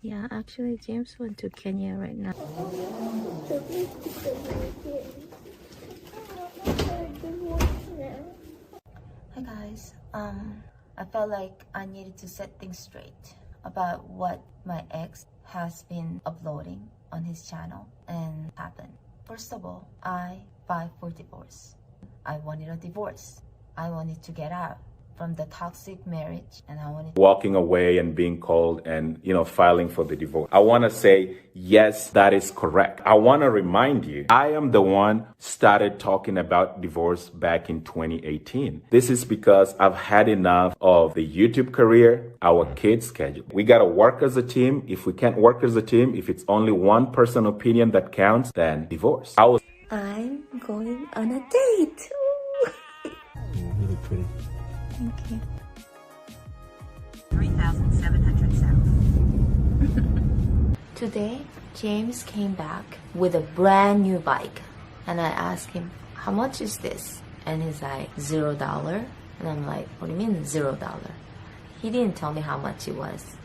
Yeah, actually, James went to Kenya right now. Hi guys. I felt like I needed to set things straight about what my ex has been uploading on his channel and happened. First of all, I filed for divorce. I wanted a divorce. I wanted to get out from the toxic marriage, and I wanted walking away and being called and, filing for the divorce. I want to say, yes, that is correct. I want to remind you, I am the one started talking about divorce back in 2018. This is because I've had enough of the YouTube career, our kids' schedule. We got to work as a team. If we can't work as a team, if it's only one person opinion that counts, then divorce. I'm going on a date. You're really pretty. Thank you. 3,700 south. Today, James came back with a brand new bike, and I asked him, how much is this? And he's like, $0. And I'm like, what do you mean $0? He didn't tell me how much it was.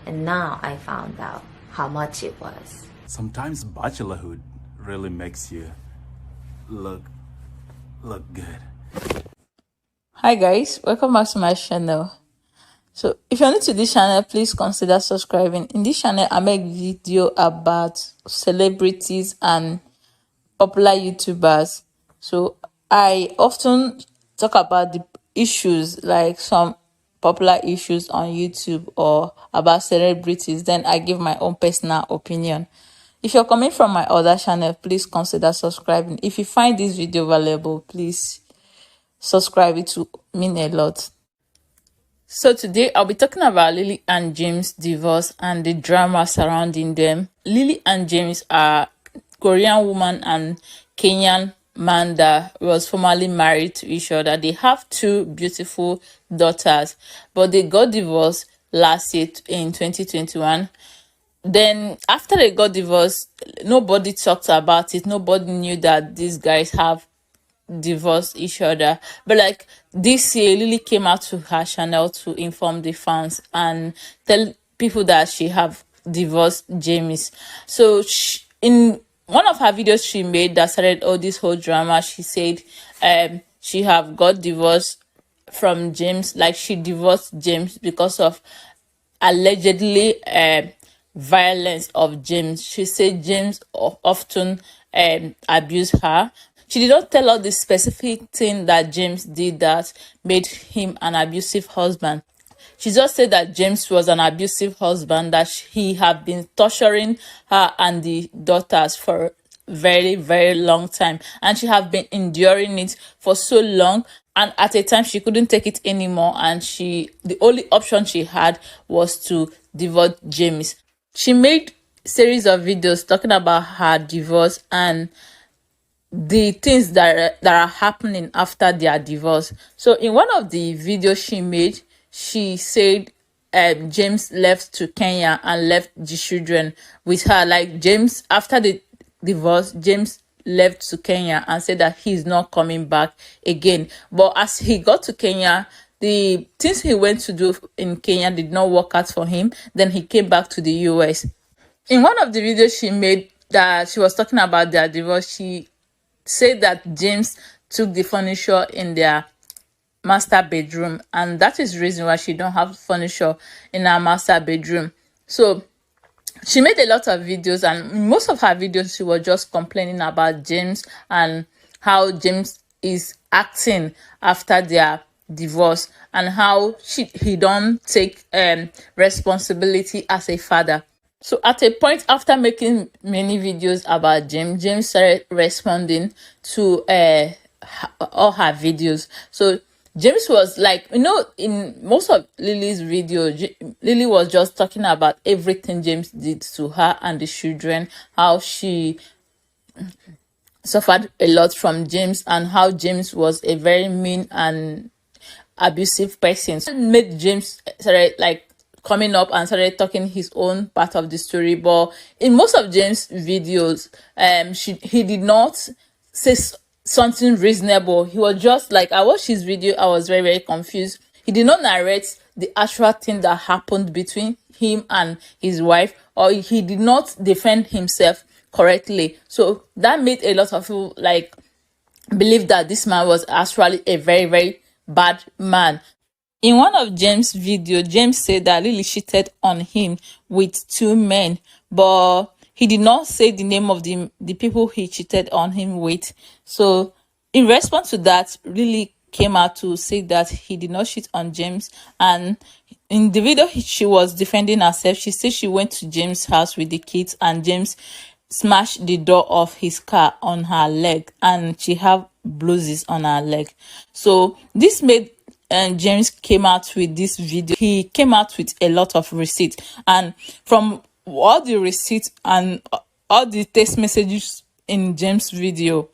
And now I found out how much it was. Sometimes bachelorhood really makes you look good. Hi guys, welcome back to my channel. So if you're new to this channel, please consider subscribing. In this channel, I make video about celebrities and popular YouTubers. So I often talk about the issues, like some popular issues on YouTube or about celebrities. Then I give my own personal opinion. If you're coming from my other channel, please consider subscribing. If you find this video valuable, please subscribe. It will mean a lot. So today I'll be talking about Lily and James' divorce and the drama surrounding them. Lily and James are Korean woman and Kenyan man that was formerly married to each other. They have two beautiful daughters, but they got divorced last year in 2021. Then after they got divorced, nobody talked about it. Nobody knew that these guys have divorced each other. But like this year, Lily came out to her channel to inform the fans and tell people that she have divorced James. So in one of her videos she made that started all this whole drama, she said she have got divorced from James, like she divorced James because of allegedly violence of James. She said James often abused her. She did not tell us the specific thing that James did that made him an abusive husband. She just said that James was an abusive husband, that he had been torturing her and the daughters for very, very long time, and she have been enduring it for so long. And at a time she couldn't take it anymore, and the only option she had was to divorce James. She made series of videos talking about her divorce and the things that are happening after their divorce. So in one of the videos she made, she said James left to Kenya and left the children with her. Like James, after the divorce, James left to Kenya and said that he's not coming back again. But as he got to Kenya, the things he went to do in Kenya did not work out for him. Then he came back to the US. In one of the videos she made that she was talking about their divorce, she said that James took the furniture in their master bedroom, and that is the reason why she don't have furniture in her master bedroom. So she made a lot of videos, and most of her videos she was just complaining about James and how James is acting after their divorce and how he don't take responsibility as a father. So at a point, after making many videos about James started responding to all her videos. So James was like, in most of Lily's video, Lily was just talking about everything James did to her and the children, how she suffered a lot from James, and how James was a very mean and abusive person. So it made James started like coming up and started talking his own part of the story. But in most of James' videos, he did not say something reasonable. He was just like, I watched his video, I was very, very confused. He did not narrate the actual thing that happened between him and his wife, or he did not defend himself correctly. So that made a lot of people like believe that this man was actually a very, very bad man. In one of James' video, James said that Lily cheated on him with two men, but he did not say the name of the people he cheated on him with. So in response to that, Lily came out to say that he did not cheat on James. And in the video, she was defending herself. She said she went to James' house with the kids, and James smashed the door of his car on her leg, and she have bruises on her leg. So this made James came out with this video. He came out with a lot of receipts, and from all the receipts and all the text messages in James' video,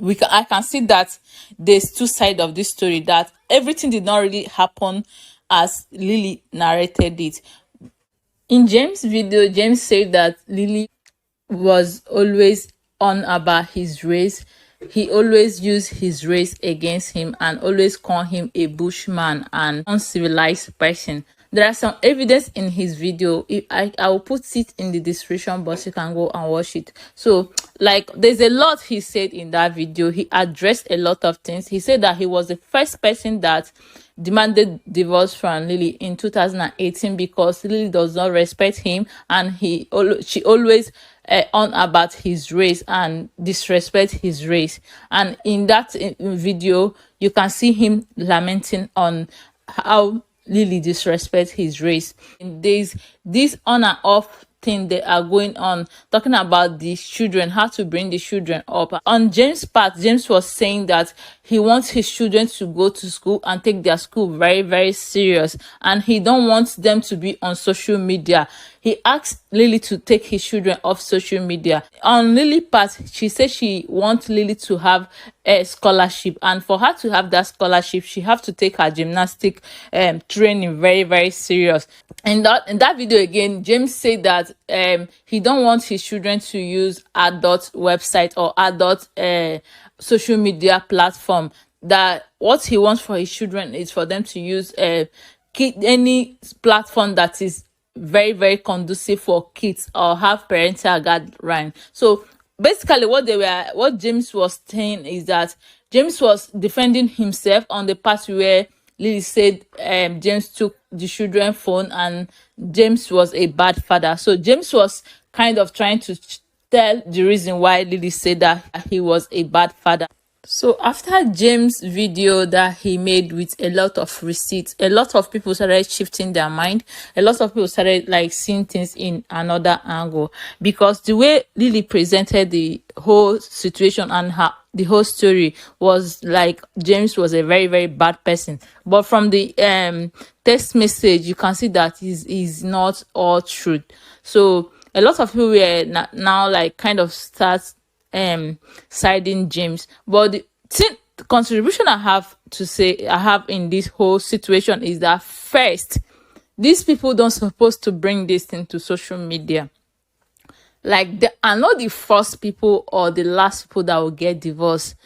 I can see that there's two sides of this story, that everything did not really happen as Lily narrated it. In James' video, James said that Lily was always on about his race. He always used his race against him and always called him a bushman and uncivilized person. There are some evidence in his video. I will put it in the description box. You can go and watch it. So, like, there's a lot he said in that video. He addressed a lot of things. He said that he was the first person that demanded divorce from Lily in 2018 because Lily does not respect him, and she always on about his race and disrespect his race. And in that video, you can see him lamenting on how Lily disrespect his race. And there's this on and off thing they are going on, talking about the children, how to bring the children up. On James' part, James was saying that he wants his children to go to school and take their school very, very serious, and he don't want them to be on social media. He asked Lily to take his children off social media. On Lily's part, she said she wants Lily to have a scholarship, and for her to have that scholarship, she have to take her gymnastic training very, very serious. And in that video again, James said that he don't want his children to use adult website or adult social media platform. That what he wants for his children is for them to use any platform that is very, very conducive for kids or have parental guidelines. So basically what James was saying is that James was defending himself on the part where Lily said James took the children's phone and James was a bad father. So James was kind of trying to tell the reason why Lily said that he was a bad father. So after James' video that he made with a lot of receipts, a lot of people started shifting their mind. A lot of people started like seeing things in another angle, because the way Lily presented the whole situation and the whole story was like James was a very, very bad person. But from the text message, you can see that is not all truth. So a lot of people were now like kind of start siding James. But the contribution I have in this whole situation is that first, these people don't supposed to bring this into social media. Like, they are not the first people or the last people that will get divorced.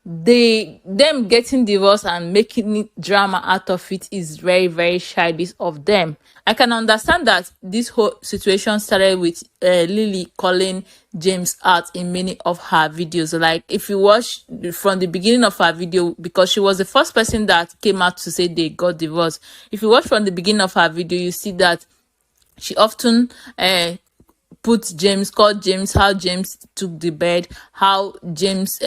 Them getting divorced and making it drama out of it is very, very childish of them. I can understand that this whole situation started with Lily calling James out in many of her videos. Like, if you watch from the beginning of her video, because she was the first person that came out to say they got divorced. If you watch from the beginning of her video, you see that she often called James, how James took the bed, how James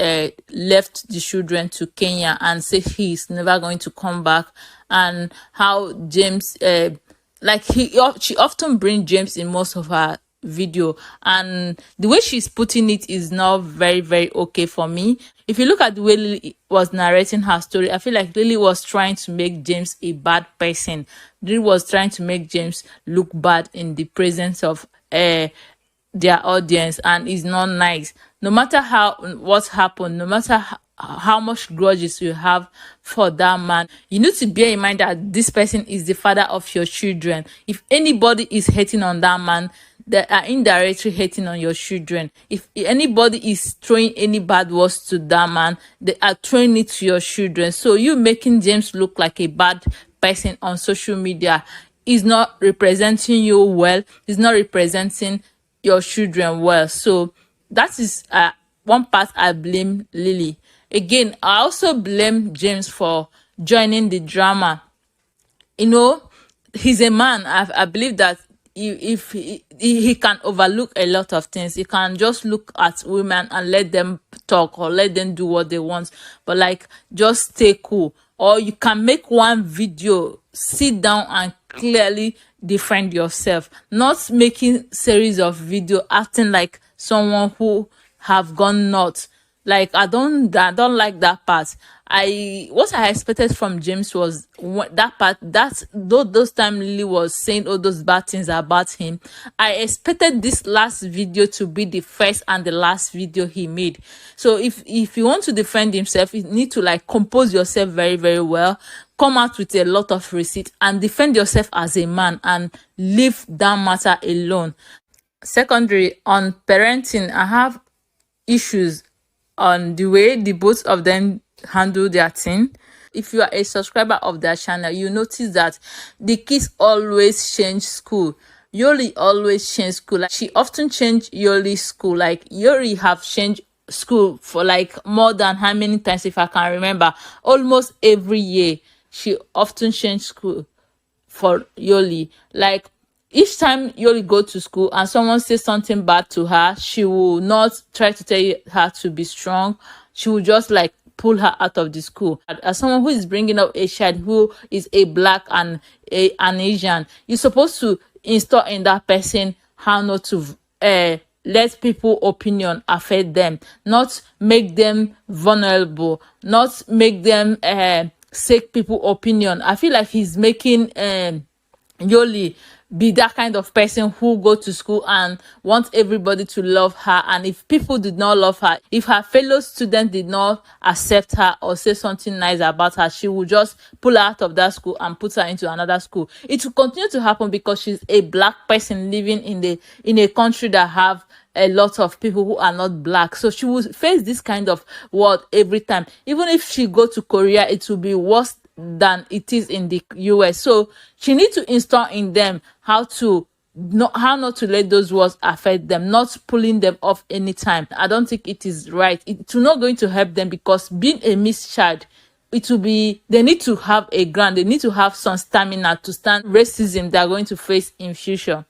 left the children to Kenya and said he's never going to come back, and how James she often brings James in most of her video, and the way she's putting it is not very, very okay for me. If you look at the way Lily was narrating her story, I feel like Lily was trying to make James a bad person. Lily was trying to make James look bad in the presence of their audience, and it's not nice. No matter what happened, no matter how much grudges you have for that man, you need to bear in mind that this person is the father of your children. If anybody is hating on that man, they are indirectly hating on your children. If anybody is throwing any bad words to that man, they are throwing it to your children. So you making James look like a bad person on social media is not representing you well, is not representing your children well. So that is one part I blame Lily. Again, I also blame James for joining the drama. You know, he's a man. I believe that if he can overlook a lot of things. He can just look at women and let them talk or let them do what they want, but like just stay cool. Or you can make one video, sit down and clearly defend yourself, not making series of video acting like someone who have gone nuts. Like I don't like that part. What I expected from James was that part, that those time Lily was saying all those bad things about him. I expected this last video to be the first and the last video he made. So if you want to defend himself, you need to like compose yourself very, very well, come out with a lot of receipt and defend yourself as a man and leave that matter alone. Secondary, on parenting, I have issues on the way the both of them handle their thing. If you are a subscriber of their channel, you notice that the kids always change school. Yoli always change school. Like she often change Yoli's school. Like Yoli have changed school for like more than how many times, if I can remember, almost every year she often change school for Yoli. Like each time Yoli go to school and someone says something bad to her, she will not try to tell her to be strong. She will just like pull her out of the school. As someone who is bringing up a child who is a black and an Asian, you're supposed to install in that person how not to let people opinion affect them, not make them vulnerable, not make them seek people opinion. I feel like he's making Yoli be that kind of person who go to school and want everybody to love her, and if people did not love her, if her fellow students did not accept her or say something nice about her, she will just pull her out of that school and put her into another school. It will continue to happen because she's a black person living in a country that have a lot of people who are not black. So she will face this kind of word every time. Even if she go to Korea, it will be worse than it is in the US. So she needs to install in them how not to let those words affect them, not pulling them off anytime. I don't think it is right. It's not going to help them, because being a missed child, it will be, they need to have a ground, they need to have some stamina to stand racism they're going to face in future.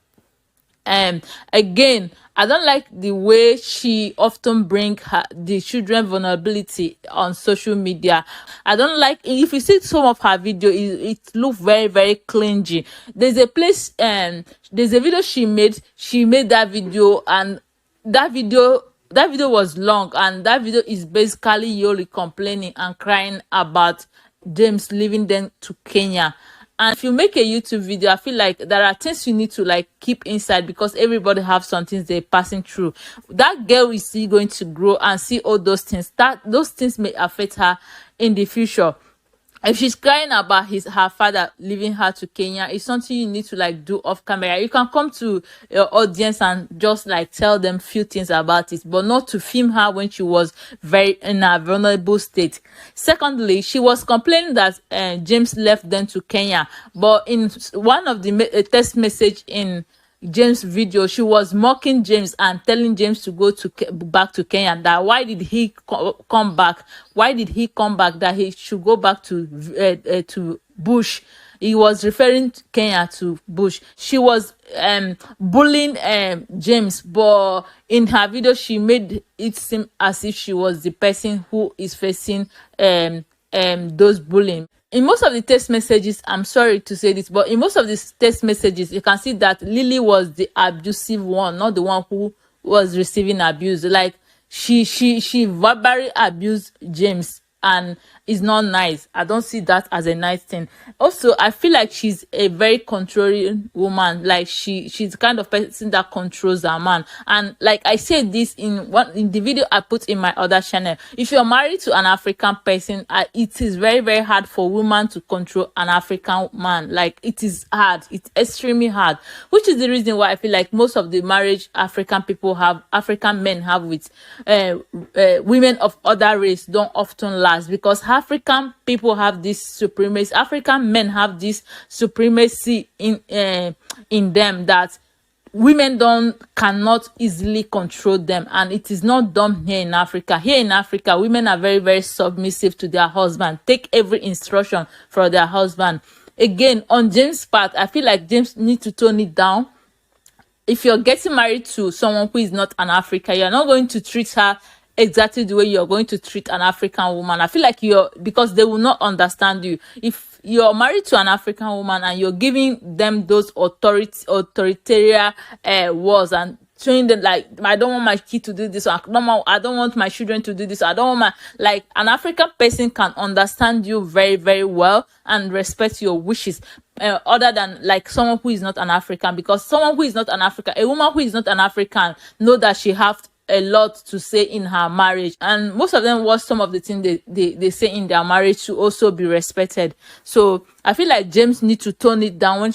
Again, I don't like the way she often bring the children vulnerability on social media. I don't like, if you see some of her video, it look very, very clingy. There's a place, there's a video she made that video, and that video was long, and that video is basically Yoli complaining and crying about James leaving them to Kenya. And if you make a YouTube video, I feel like there are things you need to like keep inside, because everybody have some things they're passing through. That girl is still going to grow and see all those things. Those things may affect her in the future. If she's crying about her father leaving her to Kenya, it's something you need to like do off camera. You can come to your audience and just like tell them few things about it, but not to film her when she was very in a vulnerable state. Secondly, she was complaining that James left them to Kenya, but in one of the text message in James video, she was mocking James and telling James to go back to Kenya. That why did he come back? Why did he come back? That he should go back to Bush. He was referring to Kenya to Bush. She was bullying James, but in her video she made it seem as if she was the person who is facing those bullying. In most of the text messages, I'm sorry to say this, but in most of the text messages, you can see that Lily was the abusive one, not the one who was receiving abuse. Like she verbally abused James, and it's not nice. I don't see that as a nice thing. Also, I feel like she's a very controlling woman. Like she's the kind of person that controls her man. And like I said this in the video I put in my other channel, if you're married to an African person, it is very, very hard for women to control an African man. Like it is hard. It's extremely hard, which is the reason why I feel like most of the marriage African men have with women of other race don't often last, because how African people have this supremacy. African men have this supremacy in them that women cannot easily control them, and it is not done here in Africa. Here in Africa, women are very, very submissive to their husband, take every instruction from their husband. Again, on James' part, I feel like James needs to tone it down. If you're getting married to someone who is not an African, you're not going to treat her exactly the way you're going to treat an African woman. I feel like because they will not understand you. If you're married to an African woman and you're giving them those authoritarian words and showing them like, I don't want my kid to do this, or I don't want my children to do this, I don't want an African person can understand you very, very well and respect your wishes, other than like someone who is not an African. Because someone who is not an African, a woman who is not an African, know that she have a lot to say in her marriage, and most of them watch some of the things they say in their marriage to also be respected. So I feel like James needs to tone it down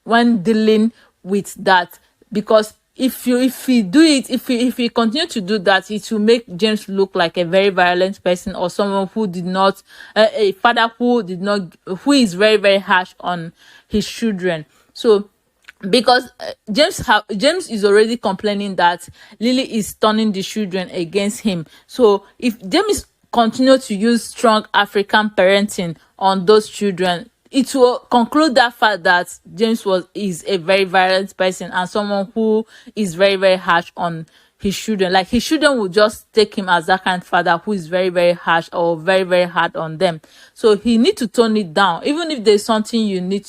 when dealing with that, because if he continue to do that, it will make James look like a very violent person, or someone who did not a father who is very, very harsh on his children. So because James is already complaining that Lily is turning the children against him. So if James continue to use strong African parenting on those children, it will conclude that fact that James is a very violent person and someone who is very, very harsh on his children. Like, his children will just take him as that kind of father who is very, very harsh or very, very hard on them. So he need to tone it down. Even if there's something you need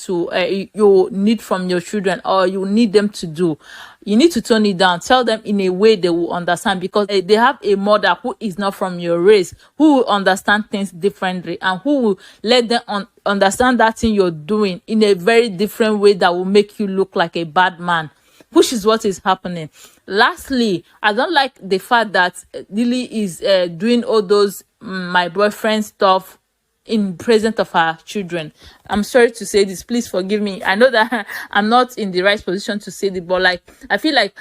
from your children, or you need them to do, you need to tone it down. Tell them in a way they will understand, because they have a mother who is not from your race, who will understand things differently, and who will let them understand that thing you're doing in a very different way that will make you look like a bad man, which is what is happening. Lastly, I don't like the fact that Lily is doing all those my boyfriend stuff in presence of her children. I'm sorry to say this, please forgive me. I know that I'm not in the right position to say this, but I feel like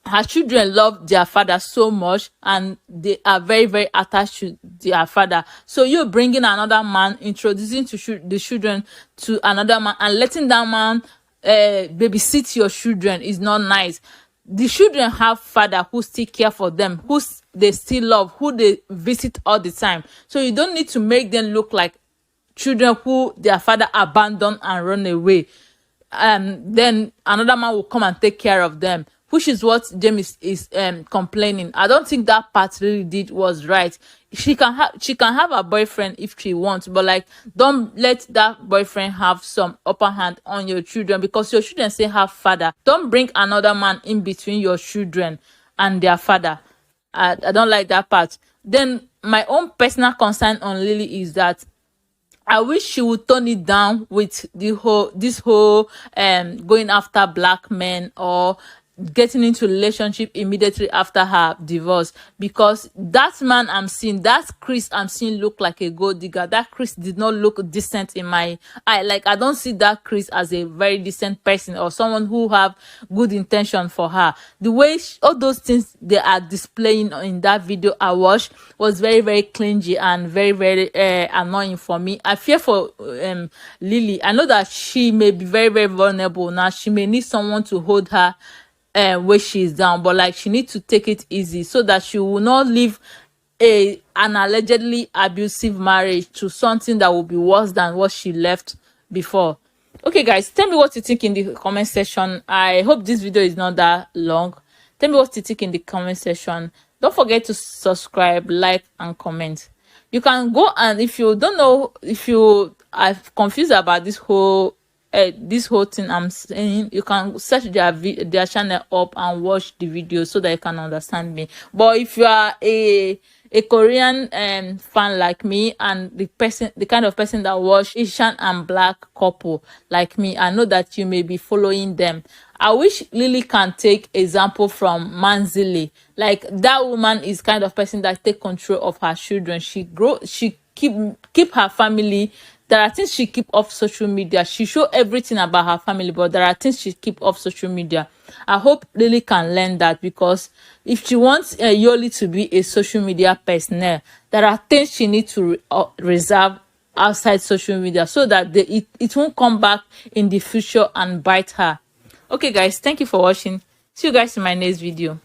her children love their father so much, and they are very, very attached to their father. So you're bringing another man, introducing the children to another man, and letting that man babysit your children is not nice. The children have father who still care for them, who they still love, who they visit all the time. So you don't need to make them look like children who their father abandoned and run away. Then another man will come and take care of them, which is what James is complaining. I don't think that part really was right. She can have a boyfriend if she wants, but don't let that boyfriend have some upper hand on your children, because your children still have father. Don't bring another man in between your children and their father. I don't like that part. Then my own personal concern on Lily is that I wish she would tone it down with this whole going after black men, or getting into relationship immediately after her divorce, because that man that Chris I'm seeing look like a gold digger. That Chris did not look decent in my eye. I don't see that Chris as a very decent person, or someone who have good intention for her. The way all those things they are displaying in that video I watched was very, very clingy and very, very annoying for me. I fear for Lily. I know that she may be very, very vulnerable now. She may need someone to hold her where she's down, but she needs to take it easy, so that she will not leave an allegedly abusive marriage to something that will be worse than what she left before. Okay guys, tell me what you think in the comment section. I hope this video is not that long. Tell me what you think in the comment section. Don't forget to subscribe, like, and comment. You can go, and if you don't know, if you are confused about this whole thing I'm saying, you can search their channel up and watch the video so that you can understand me. But if you are a Korean fan like me, and the kind of person that watch Asian and black couple like me, I know that you may be following them. I wish Lily can take example from Manzili. That woman is kind of person that take control of her children. She keep her family there are things she keep off social media. She show everything about her family, but there are things she keep off social media. I hope Lily can learn that, because if she wants Yoli to be a social media personnel, there are things she needs to reserve outside social media, so that it won't come back in the future and bite her. Okay guys, thank you for watching. See you guys in my next video.